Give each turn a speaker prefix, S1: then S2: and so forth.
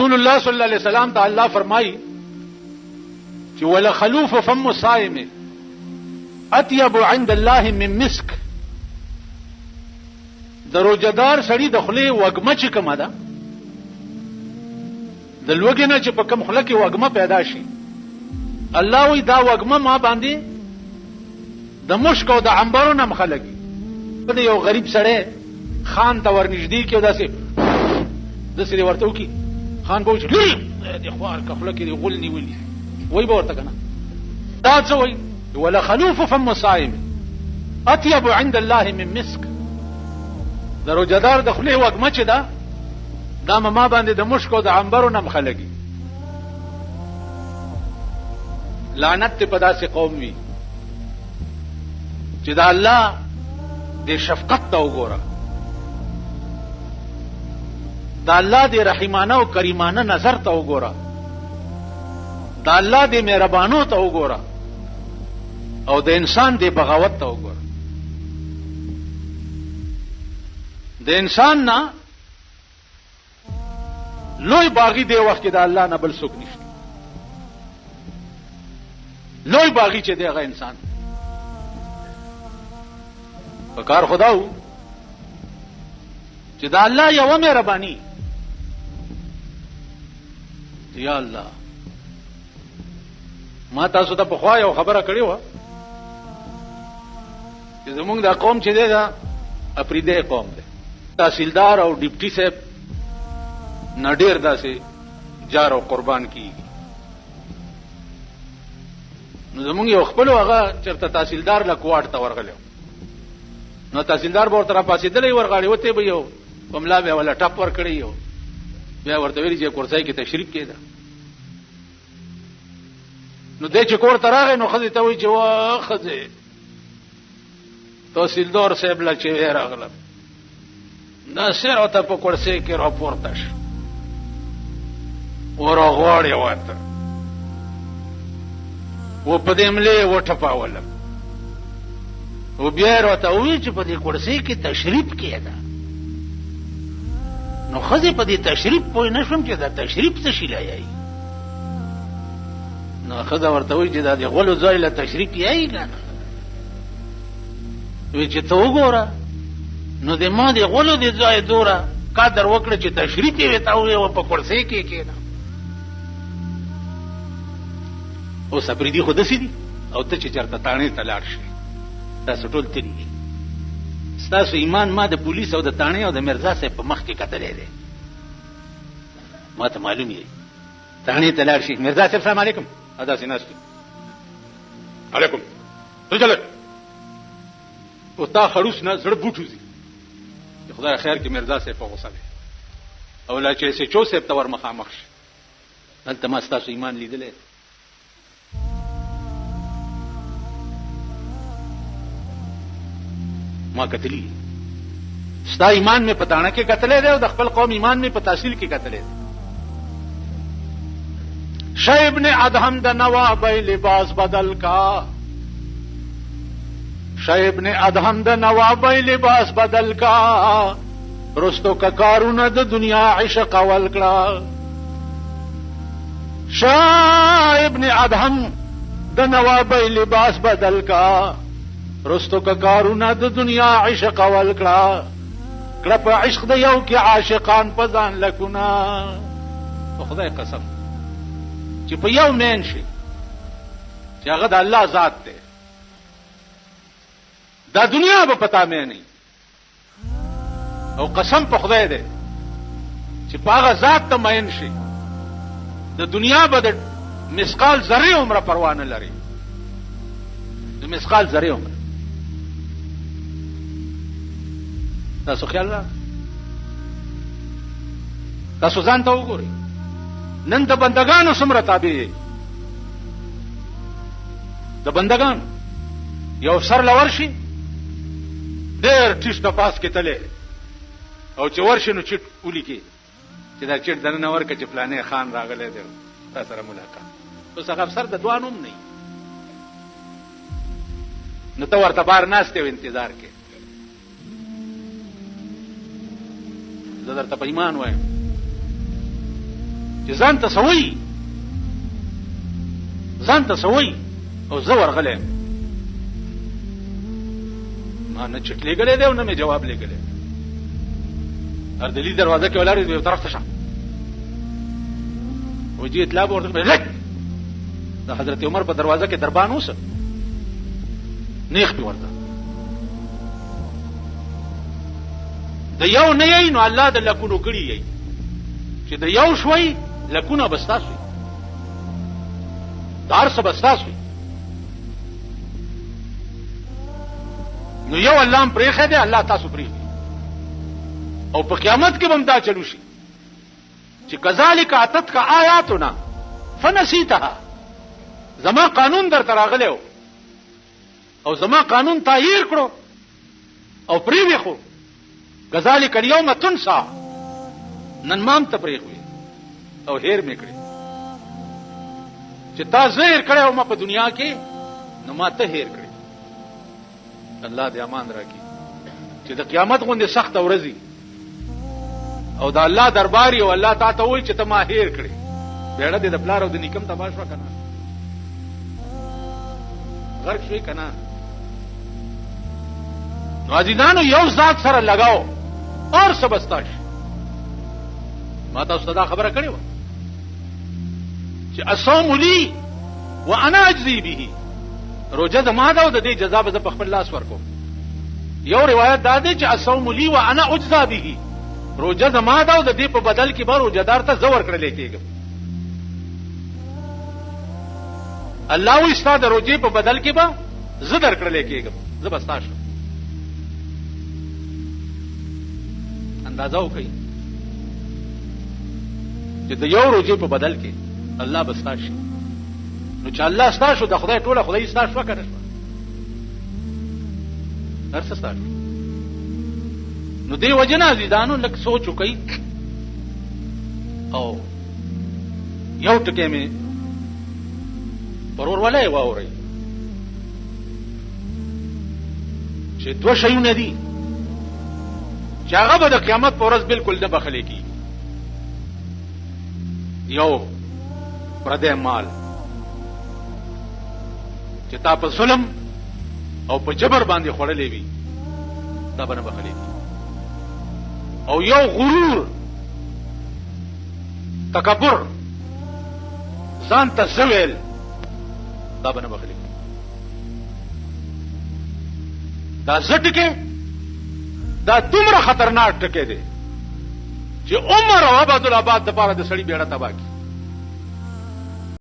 S1: رسول الله صلی الله علیه وسلم ته الله فرمایي چې ولا خلوف فم الصائم اطيب عند الله من مسك. د روزدار سړي د خولې وګمه چې کومه ده د لوګي نه چې په کوم خوله کې وګمه پیدا شي الله وی دا وګمه ما باندې د مشک او د عنبرو نه مخلګي. په یو غریب سړی خان ته ورنږدې کې داسې ورته وکي خان به وچ د خوار کخله کې غول نیولي وای به ورته کنه دا څه وای ولا خلوف فم الصائم اطيب عند الله من مسك. د روزدار د خولې وګمه چې ده دا ما باندې د مشک او د عنبرو نه مخلګي. لعنت په داسې قوم وي چې دا الله د شفقت ته وګوره، دا الله د رحیمانه او کریمانه نظر ته وګوره، دا الله د مهربانو ته وګوره او د انسان د بغاوت ته وګوره. د انسان نه لوی باغی دی وخت کې د الله نه بل څوک نشته. لوی باغی چې دی هغه انسان په کار خداو چې دا الله یو مهرباني. یا الله ما تاسو ته په خوا یو خبره کړې و چې زمونږ دا قوم چې دی دا اپریده قوم دی. تحصیلدار او ډیپټي صاحب نډیر داسې جار او قربان کیږي. نو زمونږ یو خپل هغه چرته تحصیلدار له کوارټ ته ورغلو، نو تحصیلدار به ورته راپاسېدلی ورغاړي وته به یو پملا به ولا ټاپ ور کړی یو بیا ورته ویلي چې کورسای کې تشریف کېده. نو دې چې کور ته راغی نو ښځې ته وایي چې وا ښځې تحصیلدار صاحب له چې راغلم دا سر او ته په کورسۍ کې راپورته شو ورغواړې ورته و په دې ملې وټپاولم و بیا یې راته وویل چې په دې کورسۍ کې تشریف کېده. نو ښځې په دې تشریف پوه نه شوم چې دا تشریف څه شي لایي. نو ښځه ورته وایي چې دا د غولو ځای له تشریف یایي که نه. وایي چې ته وګوره نو د ما د غولو د ځای دوره قدر وکړه چې تشریف یې ورته وویل په کورسۍ کې کېده. اوس اپریدي خو داسې دي او ته چې چېرته تاڼې ته لاړ شې تاسو ټول تلي دي. ستاسو ایمان ما د پولیس او د تاڼې او د مرزا صاحب په مخ کې کتلی دی. ما ته معلوم یې تاڼې ته لاړ شي مرزا صاحب سلام علیکم او داسې ناست علیکم څه چلک او تا خړوس نه زړه بوټ وځي د خدای خیر کې مرزا صاحب په غوسه دی او لا چې سې چو صاحب ته ور مخامخ شي هلته ما ستاسو ایمان لیدلی. ما کتلی ستا ایمان میں پتانا کے قتلے دے اور خپل قوم ایمان میں پتاصیل کے قتلے دے. شعیب نے ادہم د نواب لباس بدل کا شعیب نے ادہم د نواب لباس بدل کا رستو کا کارون د دنیا عشق ولکڑا. شعیب نے ادہم د نواب لباس بدل کا رستو کا کارونه د دنیا عشق ولکړه کړه په عشق د یو کې عاشقان په ځان لکونه. په خدای قسم چې په یو مین شي چې هغه د الله ذات دی دا دنیا به پتا مې نه او قسم په خدای دی چې په هغه ذات ته مین شي د دنیا به د مثقال ذره عمره پروا نه لري. د مثقال ذره عمره تاسو خیال را تاسو ځان ته وګورئ نن د بندگانو څومره تابع دی. د بندگان یو سر لور شي ډېر ټیټ نفاس کې تللی او چې ورشي نو چټ ولیکي چې دا چټ دننه ورکه چې فلانې خان راغلی دی تا سره ملاقات. اوس هغه افسر د دوه نوم نه نو ته ورته بار ناست یو انتظار کې. زه درته په ایمان وایم چې ځان ته سوي او زه ورغلی ما نه چټ لګلې دی او نه مې جواب لګلې اردلی دروازه کې ولاړ دی یو طرف ته شه وجي اطلاع ورته لګ د حضرت عمر په دروازه کې دربان اوسه نیخ په ورته د یو نه یې نو الله د لکونو کړی یې چې د یو شوي لکونه بستاسوي دار څه بستاسوي نو یو الله پرېخه دی الله تاسو پرېږي او په قیامت کې هم دا چلو شي چې کذالک اتتک آیاتنا فنسیتها زما قانون در تراغله او زما قانون تغییر کړو او پرې وخو کذالک اليوم تنسى نن مام ته پرېږي او هیر میکړي چې تا زهیر کړو ما په دنیا کې نو ما ته هیر کړی الله دې امان راکړي چې د قیامت غوندې سخت ورځي او د الله دربار او الله تا ته وایي چې ته ما هیر کړی بیړه دې د پلار او د نیکم تباش وکنه غرق شوی کنه نو عزیزانو یو ذات سره لگاو اور سبستاش ما تاسو ته خبره کړې و چې اصوم لي وانا اجزي به روزه زما ده او د دې جزا به په خپل لاس ورکوم یو روایت دا دی چې اصوم لي وانا اجزا به روزه زما ده او د دې په بدل کې به روزدار ته زور کړل کېږي الله و استاد روزه په بدل کې به زدر کړل کېږي زبستاش اندازو کوي چې د یو روزه په بدل کې الله بستاشي نو چې الله ستاسو د خدای ټوله خدای ستاسو وکړي هرڅه ستاسو نو دی وجنه عزیزانو لک سوچ وکي او یو ټکی مې پرور ولای واوري چې دوه شیونه دي چې هغه به د قیامت پر ورځ بالکل نه بخلي کی یو پردې مال چې تا په ظلم او په جبر باندې خړلې وي دا به نه بخلي او یو غرور تکبر ځان ته زویل دا به نه بخلي دا زټکه دا دومره خطرناک ټکی دی چې عمر او عبد الآباد د پاره د سړی بیړه تباہ کی